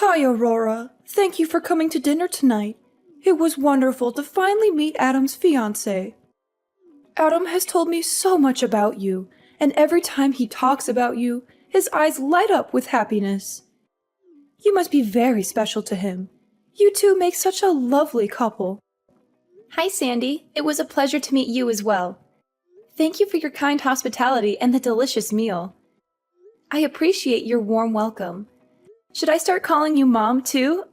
Hi, Aurora. Thank you for coming to dinner tonight. It was wonderful to finally meet Adam's fiancé. Adam has told me so much about you, and every time he talks about you, his eyes light up with happiness. You must be very special to him. You two make such a lovely couple. Hi, Sandy. It was a pleasure to meet you as well. Thank you for your kind hospitality and the delicious meal. I appreciate your warm welcome. Should I start calling you Mom, too?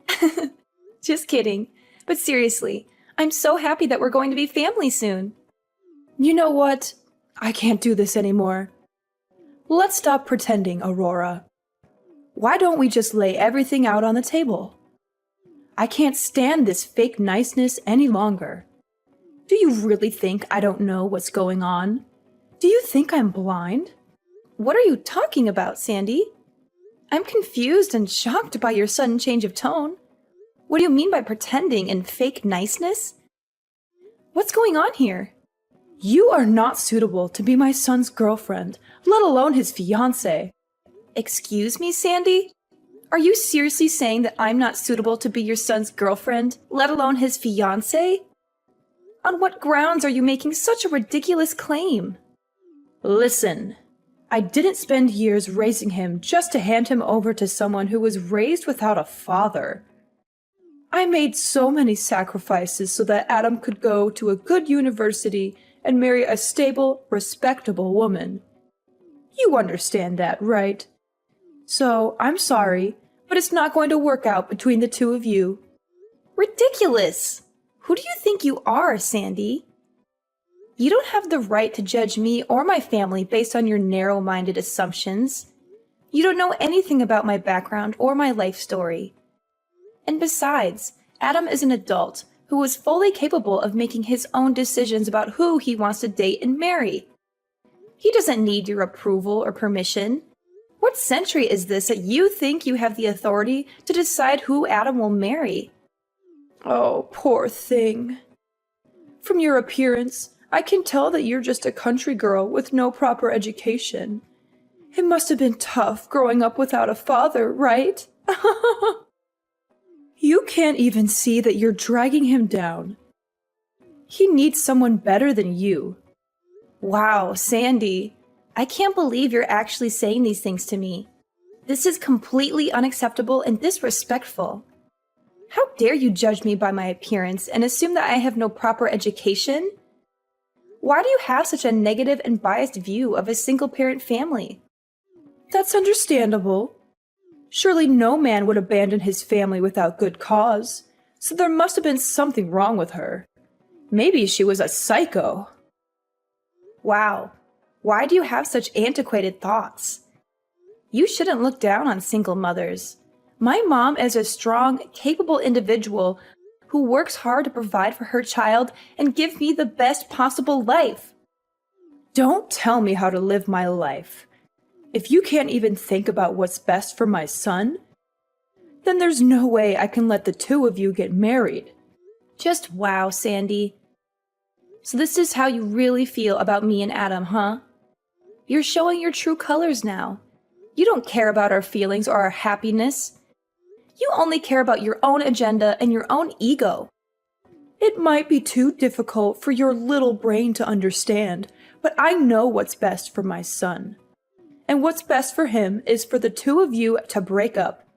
Just kidding. But seriously, I'm so happy that we're going to be family soon. You know what? I can't do this anymore. Let's stop pretending, Aurora. Why don't we just lay everything out on the table? I can't stand this fake niceness any longer. Do you really think I don't know what's going on? Do you think I'm blind? What are you talking about, Sandy? I'm confused and shocked by your sudden change of tone. What do you mean by pretending and fake niceness? What's going on here? You are not suitable to be my son's girlfriend, let alone his fiancé. Excuse me, Sandy? Are you seriously saying that I'm not suitable to be your son's girlfriend, let alone his fiancé? On what grounds are you making such a ridiculous claim? Listen, I didn't spend years raising him just to hand him over to someone who was raised without a father. I made so many sacrifices so that Adam could go to a good university and marry a stable, respectable woman. You understand that, right? So, I'm sorry, but it's not going to work out between the two of you. Ridiculous! Who do you think you are, Sandy? You don't have the right to judge me or my family based on your narrow-minded assumptions. You don't know anything about my background or my life story. And besides, Adam is an adult who is fully capable of making his own decisions about who he wants to date and marry. He doesn't need your approval or permission. What century is this that you think you have the authority to decide who Adam will marry? Oh, poor thing. From your appearance, I can tell that you're just a country girl with no proper education. It must have been tough growing up without a father, right? You can't even see that you're dragging him down. He needs someone better than you. Wow, Sandy. I can't believe you're actually saying these things to me. This is completely unacceptable and disrespectful. How dare you judge me by my appearance and assume that I have no proper education? Why do you have such a negative and biased view of a single-parent family? That's understandable. Surely no man would abandon his family without good cause, so there must have been something wrong with her. Maybe she was a psycho. Wow, why do you have such antiquated thoughts? You shouldn't look down on single mothers. My mom is a strong, capable individual who works hard to provide for her child and give me the best possible life. Don't tell me how to live my life. If you can't even think about what's best for my son, then there's no way I can let the two of you get married. Just wow, Sandy. So this is how you really feel about me and Adam, huh? You're showing your true colors now. You don't care about our feelings or our happiness. You only care about your own agenda and your own ego. It might be too difficult for your little brain to understand, but I know what's best for my son. And what's best for him is for the two of you to break up.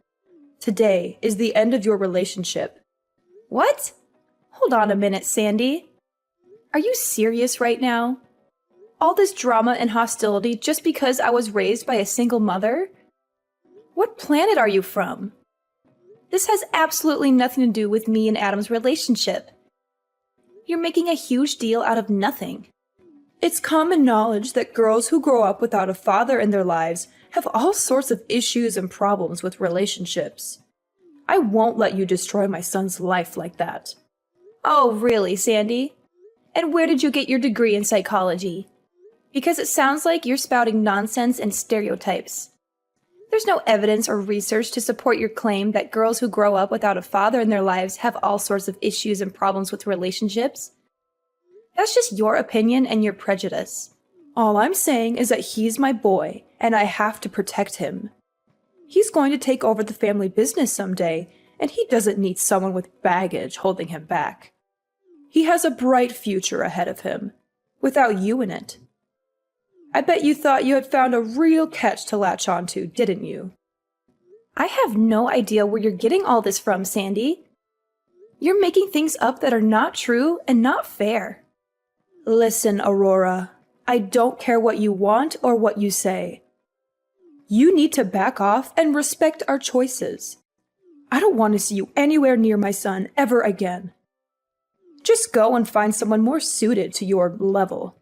Today is the end of your relationship. What? Hold on a minute, Sandy. Are you serious right now? All this drama and hostility just because I was raised by a single mother? What planet are you from? This has absolutely nothing to do with me and Adam's relationship. You're making a huge deal out of nothing. It's common knowledge that girls who grow up without a father in their lives have all sorts of issues and problems with relationships. I won't let you destroy my son's life like that. Oh, really, Sandy? And where did you get your degree in psychology? Because it sounds like you're spouting nonsense and stereotypes. There's no evidence or research to support your claim that girls who grow up without a father in their lives have all sorts of issues and problems with relationships. That's just your opinion and your prejudice. All I'm saying is that he's my boy, and I have to protect him. He's going to take over the family business someday, and he doesn't need someone with baggage holding him back. He has a bright future ahead of him, without you in it. I bet you thought you had found a real catch to latch onto, didn't you? I have no idea where you're getting all this from, Sandy. You're making things up that are not true and not fair. Listen, Aurora, I don't care what you want or what you say. You need to back off and respect our choices. I don't want to see you anywhere near my son ever again. Just go and find someone more suited to your level.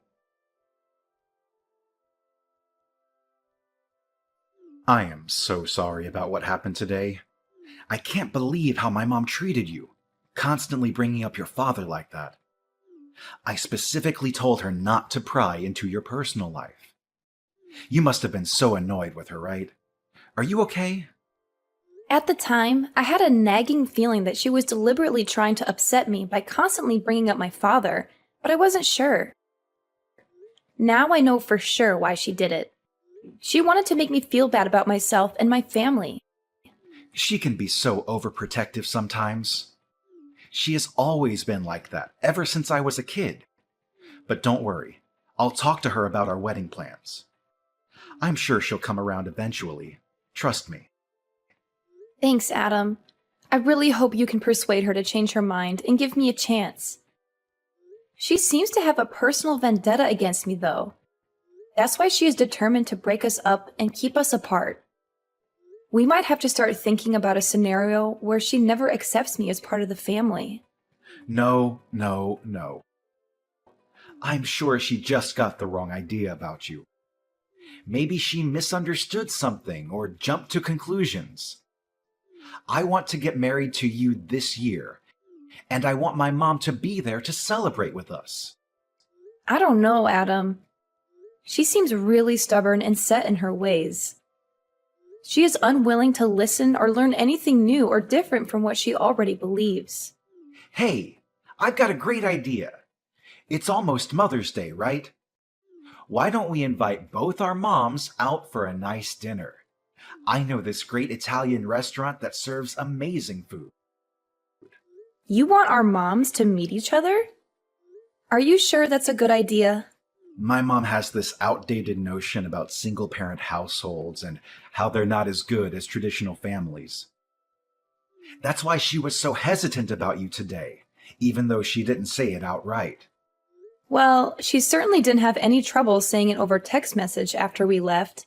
I am so sorry about what happened today. I can't believe how my mom treated you, constantly bringing up your father like that. I specifically told her not to pry into your personal life. You must have been so annoyed with her, right? Are you okay? At the time, I had a nagging feeling that she was deliberately trying to upset me by constantly bringing up my father, but I wasn't sure. Now I know for sure why she did it. She wanted to make me feel bad about myself and my family. She can be so overprotective sometimes. She has always been like that, ever since I was a kid. But don't worry, I'll talk to her about our wedding plans. I'm sure she'll come around eventually. Trust me. Thanks, Adam. I really hope you can persuade her to change her mind and give me a chance. She seems to have a personal vendetta against me, though. That's why she is determined to break us up and keep us apart. We might have to start thinking about a scenario where she never accepts me as part of the family. No. I'm sure she just got the wrong idea about you. Maybe she misunderstood something or jumped to conclusions. I want to get married to you this year, and I want my mom to be there to celebrate with us. I don't know, Adam. She seems really stubborn and set in her ways. She is unwilling to listen or learn anything new or different from what she already believes. Hey, I've got a great idea. It's almost Mother's Day, right? Why don't we invite both our moms out for a nice dinner? I know this great Italian restaurant that serves amazing food. You want our moms to meet each other? Are you sure that's a good idea? My mom has this outdated notion about single-parent households and how they're not as good as traditional families. That's why she was so hesitant about you today, even though she didn't say it outright. Well, she certainly didn't have any trouble saying it over text message after we left.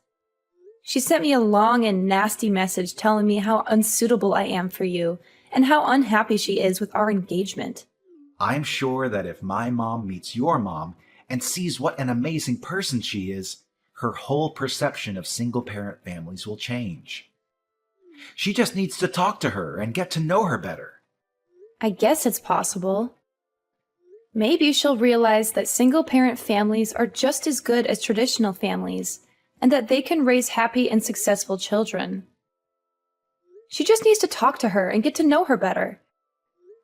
She sent me a long and nasty message telling me how unsuitable I am for you and how unhappy she is with our engagement. I'm sure that if my mom meets your mom and sees what an amazing person she is, her whole perception of single-parent families will change. She just needs to talk to her and get to know her better. I guess it's possible. Maybe she'll realize that single-parent families are just as good as traditional families, and that they can raise happy and successful children. She just needs to talk to her and get to know her better.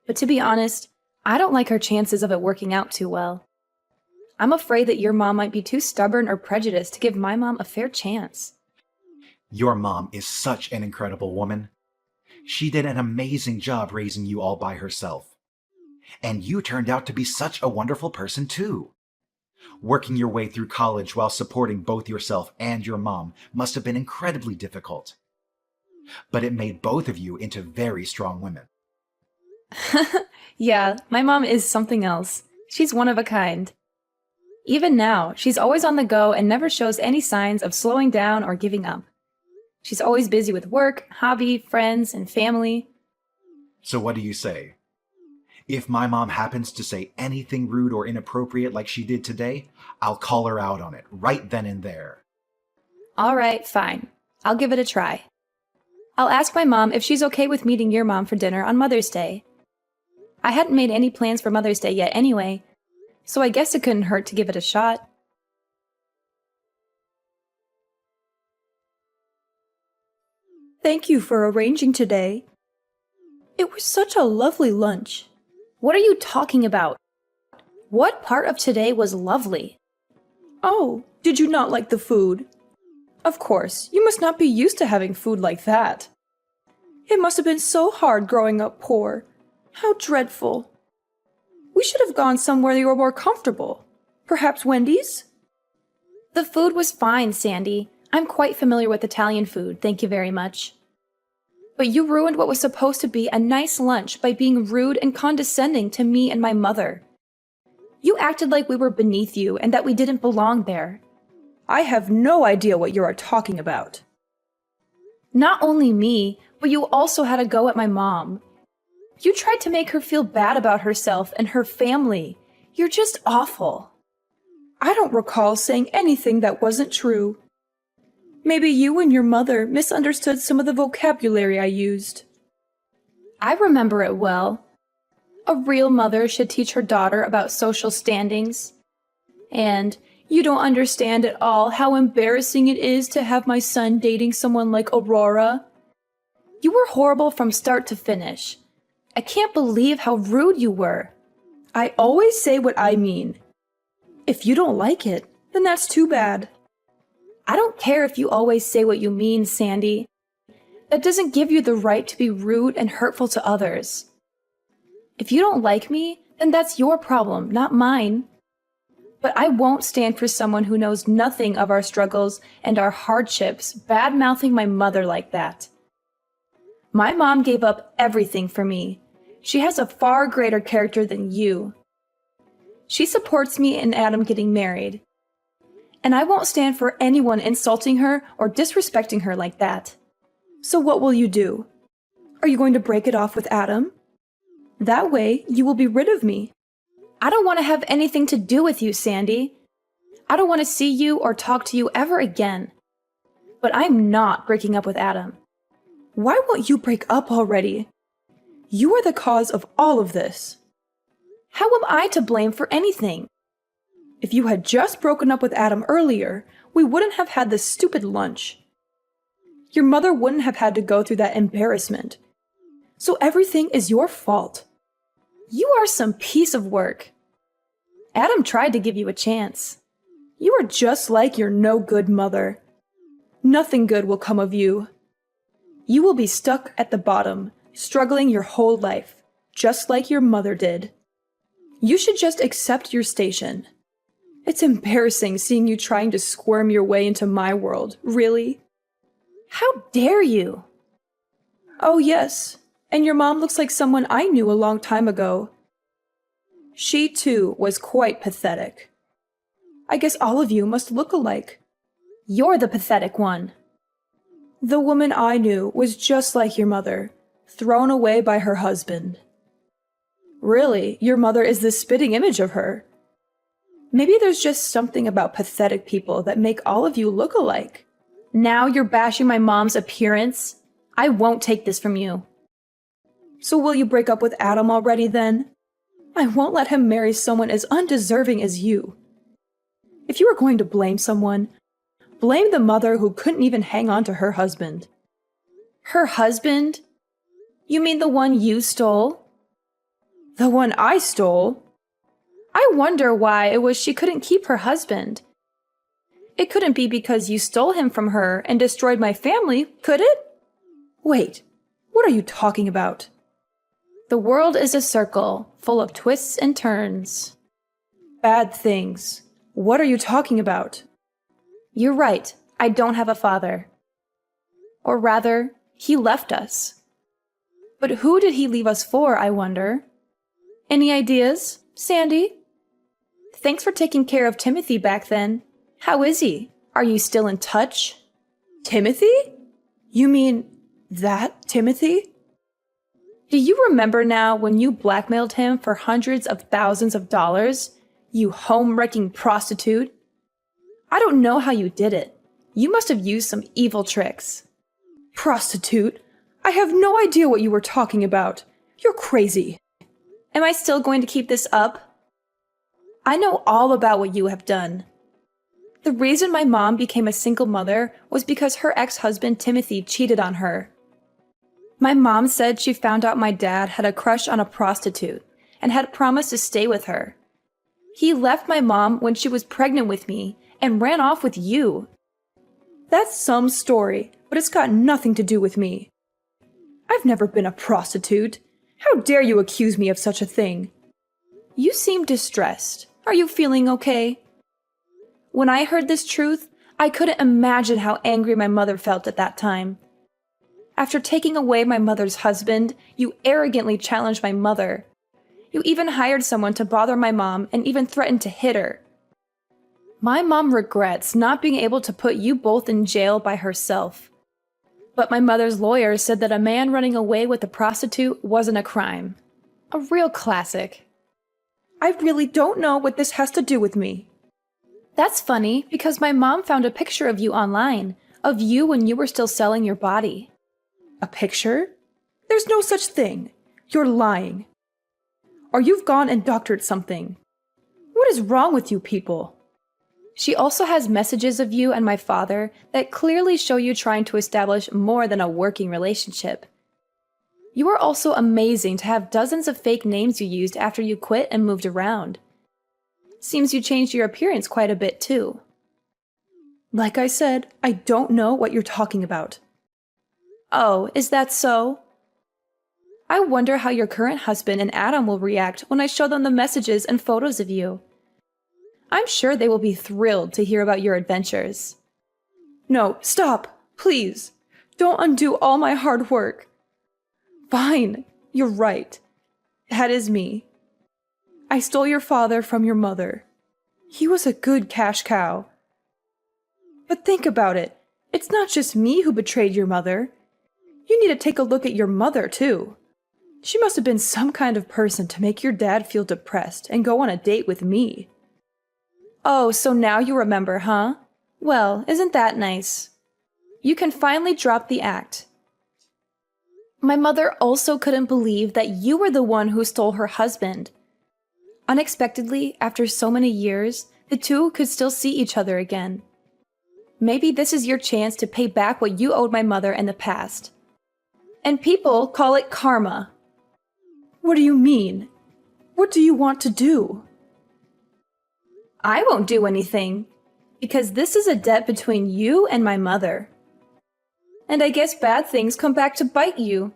But to be honest, I don't like her chances of it working out too well. I'm afraid that your mom might be too stubborn or prejudiced to give my mom a fair chance. Your mom is such an incredible woman. She did an amazing job raising you all by herself. And you turned out to be such a wonderful person too. Working your way through college while supporting both yourself and your mom must have been incredibly difficult. But it made both of you into very strong women. Yeah, my mom is something else. She's one of a kind. Even now, she's always on the go and never shows any signs of slowing down or giving up. She's always busy with work, hobby, friends, and family. So what do you say? If my mom happens to say anything rude or inappropriate like she did today, I'll call her out on it right then and there. All right, fine. I'll give it a try. I'll ask my mom if she's okay with meeting your mom for dinner on Mother's Day. I hadn't made any plans for Mother's Day yet anyway, so I guess it couldn't hurt to give it a shot. Thank you for arranging today. It was such a lovely lunch. What are you talking about? What part of today was lovely? Oh, did you not like the food? Of course, you must not be used to having food like that. It must have been so hard growing up poor. How dreadful. We should have gone somewhere you were more comfortable. Perhaps Wendy's? The food was fine, Sandy. I'm quite familiar with Italian food, thank you very much. But you ruined what was supposed to be a nice lunch by being rude and condescending to me and my mother. You acted like we were beneath you and that we didn't belong there. I have no idea what you are talking about. Not only me, but you also had a go at my mom. You tried to make her feel bad about herself and her family. You're just awful. I don't recall saying anything that wasn't true. Maybe you and your mother misunderstood some of the vocabulary I used. I remember it well. A real mother should teach her daughter about social standings. And you don't understand at all how embarrassing it is to have my son dating someone like Aurora. You were horrible from start to finish. I can't believe how rude you were. I always say what I mean. If you don't like it, then that's too bad. I don't care if you always say what you mean, Sandy. That doesn't give you the right to be rude and hurtful to others. If you don't like me, then that's your problem, not mine. But I won't stand for someone who knows nothing of our struggles and our hardships bad-mouthing my mother like that. My mom gave up everything for me. She has a far greater character than you. She supports me and Adam getting married. And I won't stand for anyone insulting her or disrespecting her like that. So what will you do? Are you going to break it off with Adam? That way, you will be rid of me. I don't want to have anything to do with you, Sandy. I don't want to see you or talk to you ever again. But I'm not breaking up with Adam. Why won't you break up already? You are the cause of all of this. How am I to blame for anything? If you had just broken up with Adam earlier, we wouldn't have had this stupid lunch. Your mother wouldn't have had to go through that embarrassment. So everything is your fault. You are some piece of work. Adam tried to give you a chance. You are just like your no-good mother. Nothing good will come of you. You will be stuck at the bottom, struggling your whole life, just like your mother did. You should just accept your station. It's embarrassing seeing you trying to squirm your way into my world, really. How dare you? Oh yes, and your mom looks like someone I knew a long time ago. She too was quite pathetic. I guess all of you must look alike. You're the pathetic one. The woman I knew was just like your mother, thrown away by her husband. Really, your mother is the spitting image of her. Maybe there's just something about pathetic people that make all of you look alike. Now you're bashing my mom's appearance? I won't take this from you. So will you break up with Adam already then? I won't let him marry someone as undeserving as you. If you are going to blame someone, blame the mother who couldn't even hang on to her husband. Her husband? You mean the one you stole? The one I stole? I wonder why it was she couldn't keep her husband. It couldn't be because you stole him from her and destroyed my family, could it? Wait, what are you talking about? The world is a circle, full of twists and turns. Bad things. What are you talking about? You're right, I don't have a father. Or rather, he left us. But who did he leave us for, I wonder? Any ideas, Sandy? Thanks for taking care of Timothy back then. How is he? Are you still in touch? Timothy? You mean that Timothy? Do you remember now when you blackmailed him for hundreds of thousands of dollars? You home-wrecking prostitute? I don't know how you did it. You must have used some evil tricks. Prostitute? I have no idea what you were talking about. You're crazy. Am I still going to keep this up? I know all about what you have done. The reason my mom became a single mother was because her ex-husband Timothy cheated on her. My mom said she found out my dad had a crush on a prostitute and had promised to stay with her. He left my mom when she was pregnant with me and ran off with you. That's some story, but it's got nothing to do with me. I've never been a prostitute. How dare you accuse me of such a thing? You seem distressed. Are you feeling okay? When I heard this truth, I couldn't imagine how angry my mother felt at that time. After taking away my mother's husband, you arrogantly challenged my mother. You even hired someone to bother my mom and even threatened to hit her. My mom regrets not being able to put you both in jail by herself. But my mother's lawyer said that a man running away with a prostitute wasn't a crime. A real classic. I really don't know what this has to do with me. That's funny, because my mom found a picture of you online, of you when you were still selling your body. A picture? There's no such thing. You're lying. Or you've gone and doctored something. What is wrong with you people? She also has messages of you and my father that clearly show you trying to establish more than a working relationship. You are also amazing to have dozens of fake names you used after you quit and moved around. Seems you changed your appearance quite a bit too. Like I said, I don't know what you're talking about. Oh, is that so? I wonder how your current husband and Adam will react when I show them the messages and photos of you. I'm sure they will be thrilled to hear about your adventures. No, stop, please. Don't undo all my hard work. Fine, you're right. That is me. I stole your father from your mother. He was a good cash cow. But think about it. It's not just me who betrayed your mother. You need to take a look at your mother, too. She must have been some kind of person to make your dad feel depressed and go on a date with me. Oh, so now you remember, huh? Well, isn't that nice? You can finally drop the act. My mother also couldn't believe that you were the one who stole her husband. Unexpectedly, after so many years, the two could still see each other again. Maybe this is your chance to pay back what you owed my mother in the past. And people call it karma. What do you mean? What do you want to do? I won't do anything, because this is a debt between you and my mother. And I guess bad things come back to bite you.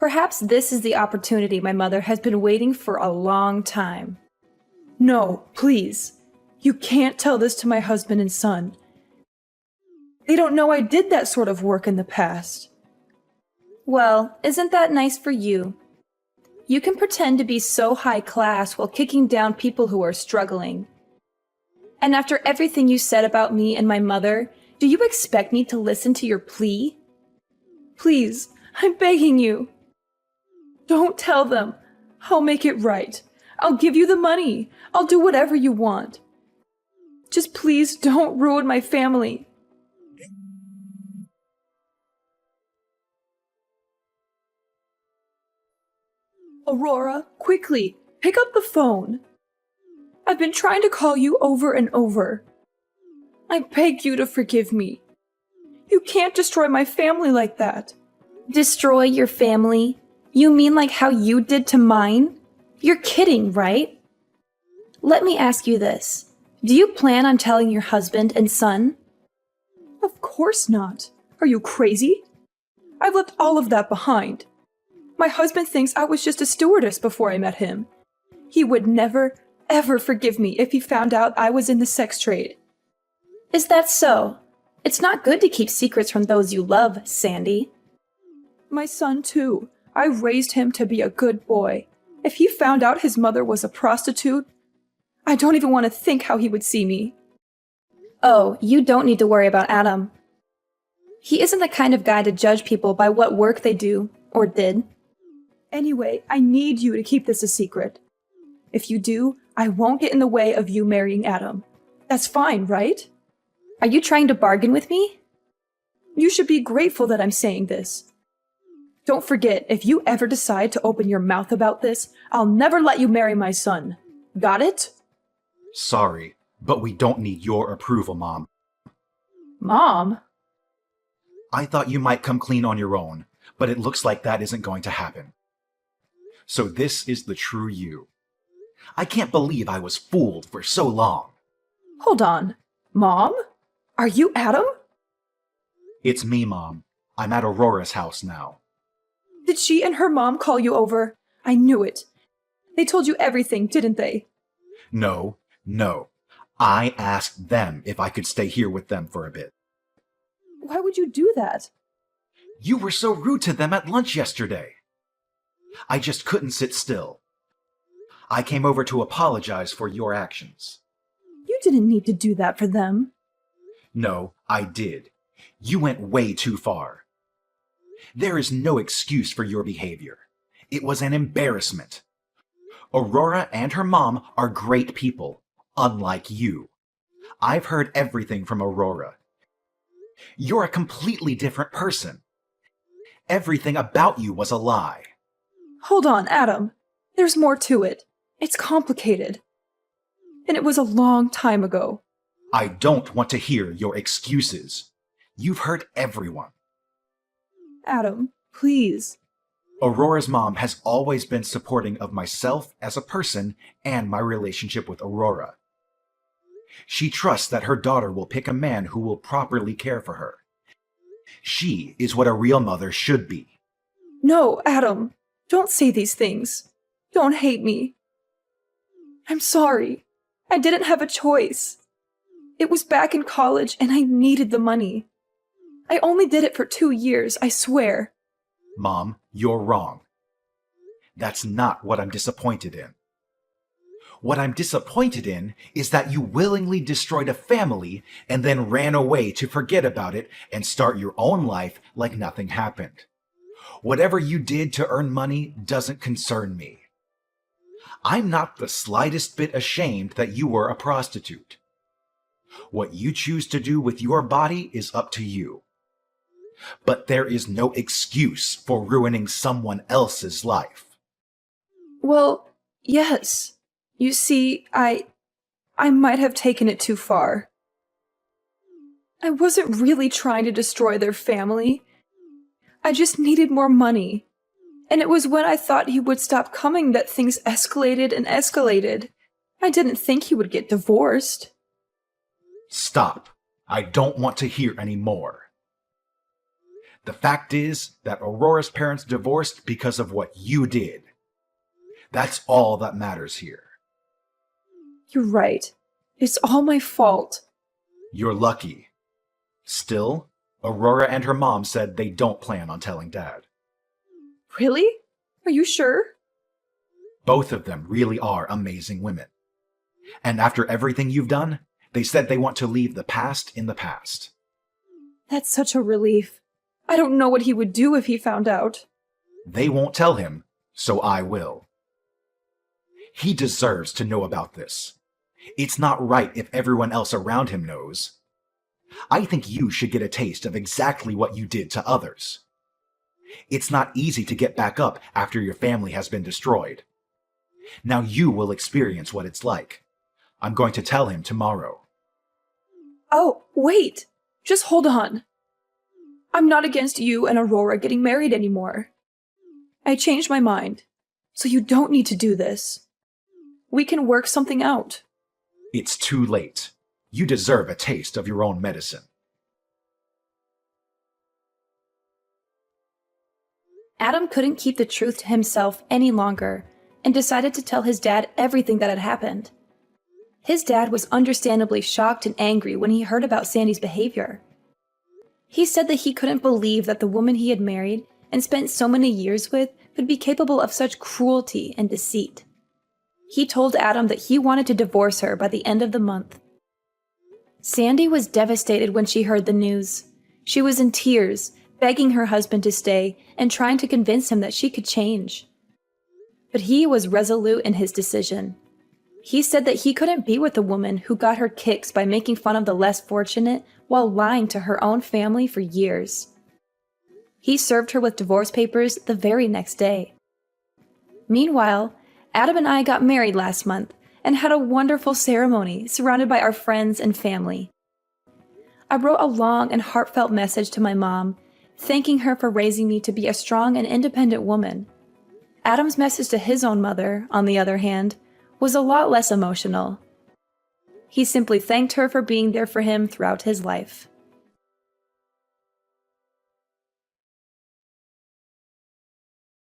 Perhaps this is the opportunity my mother has been waiting for a long time. No, please. You can't tell this to my husband and son. They don't know I did that sort of work in the past. Well, isn't that nice for you? You can pretend to be so high class while kicking down people who are struggling. And after everything you said about me and my mother, do you expect me to listen to your plea? Please, I'm begging you. Don't tell them. I'll make it right. I'll give you the money. I'll do whatever you want. Just please don't ruin my family. Aurora, quickly, pick up the phone. I've been trying to call you over and over. I beg you to forgive me. You can't destroy my family like that. Destroy your family? You mean like how you did to mine? You're kidding, right? Let me ask you this. Do you plan on telling your husband and son? Of course not. Are you crazy? I've left all of that behind. My husband thinks I was just a stewardess before I met him. He would never, ever forgive me if he found out I was in the sex trade. Is that so? It's not good to keep secrets from those you love, Sandy. My son, too. I raised him to be a good boy. If he found out his mother was a prostitute, I don't even want to think how he would see me. Oh, you don't need to worry about Adam. He isn't the kind of guy to judge people by what work they do, or did. Anyway, I need you to keep this a secret. If you do, I won't get in the way of you marrying Adam. That's fine, right? Are you trying to bargain with me? You should be grateful that I'm saying this. Don't forget, if you ever decide to open your mouth about this, I'll never let you marry my son. Got it? Sorry, but we don't need your approval, Mom. Mom? I thought you might come clean on your own, but it looks like that isn't going to happen. So this is the true you. I can't believe I was fooled for so long. Hold on. Mom? Are you Adam? It's me, Mom. I'm at Aurora's house now. Did she and her mom call you over? I knew it. They told you everything, didn't they? No, no. I asked them if I could stay here with them for a bit. Why would you do that? You were so rude to them at lunch yesterday. I just couldn't sit still. I came over to apologize for your actions. You didn't need to do that for them. No, I did. You went way too far. There is no excuse for your behavior. It was an embarrassment. Aurora and her mom are great people, unlike you. I've heard everything from Aurora. You're a completely different person. Everything about you was a lie. Hold on, Adam. There's more to it. It's complicated. And it was a long time ago. I don't want to hear your excuses. You've hurt everyone. Adam, please. Aurora's mom has always been supporting of myself as a person and my relationship with Aurora. She trusts that her daughter will pick a man who will properly care for her. She is what a real mother should be. No, Adam. Don't say these things. Don't hate me. I'm sorry. I didn't have a choice. It was back in college and I needed the money. I only did it for 2 years, I swear. Mom, you're wrong. That's not what I'm disappointed in. What I'm disappointed in is that you willingly destroyed a family and then ran away to forget about it and start your own life like nothing happened. Whatever you did to earn money doesn't concern me. I'm not the slightest bit ashamed that you were a prostitute. What you choose to do with your body is up to you. But there is no excuse for ruining someone else's life. Well, yes. You see, I might have taken it too far. I wasn't really trying to destroy their family. I just needed more money. And it was when I thought he would stop coming that things escalated and escalated. I didn't think he would get divorced. Stop. I don't want to hear any more. The fact is that Aurora's parents divorced because of what you did. That's all that matters here. You're right. It's all my fault. You're lucky. Still, Aurora and her mom said they don't plan on telling Dad. Really? Are you sure? Both of them really are amazing women. And after everything you've done, they said they want to leave the past in the past. That's such a relief. I don't know what he would do if he found out. They won't tell him, so I will. He deserves to know about this. It's not right if everyone else around him knows. I think you should get a taste of exactly what you did to others. It's not easy to get back up after your family has been destroyed. Now you will experience what it's like. I'm going to tell him tomorrow. Oh, wait! Just hold on. I'm not against you and Aurora getting married anymore. I changed my mind, so you don't need to do this. We can work something out. It's too late. You deserve a taste of your own medicine. Adam couldn't keep the truth to himself any longer and decided to tell his dad everything that had happened. His dad was understandably shocked and angry when he heard about Sandy's behavior. He said that he couldn't believe that the woman he had married and spent so many years with could be capable of such cruelty and deceit. He told Adam that he wanted to divorce her by the end of the month. Sandy was devastated when she heard the news. She was in tears, begging her husband to stay and trying to convince him that she could change. But he was resolute in his decision. He said that he couldn't be with a woman who got her kicks by making fun of the less fortunate while lying to her own family for years. He served her with divorce papers the very next day. Meanwhile, Adam and I got married last month and had a wonderful ceremony surrounded by our friends and family. I wrote a long and heartfelt message to my mom, thanking her for raising me to be a strong and independent woman. Adam's message to his own mother, on the other hand, was a lot less emotional. He simply thanked her for being there for him throughout his life.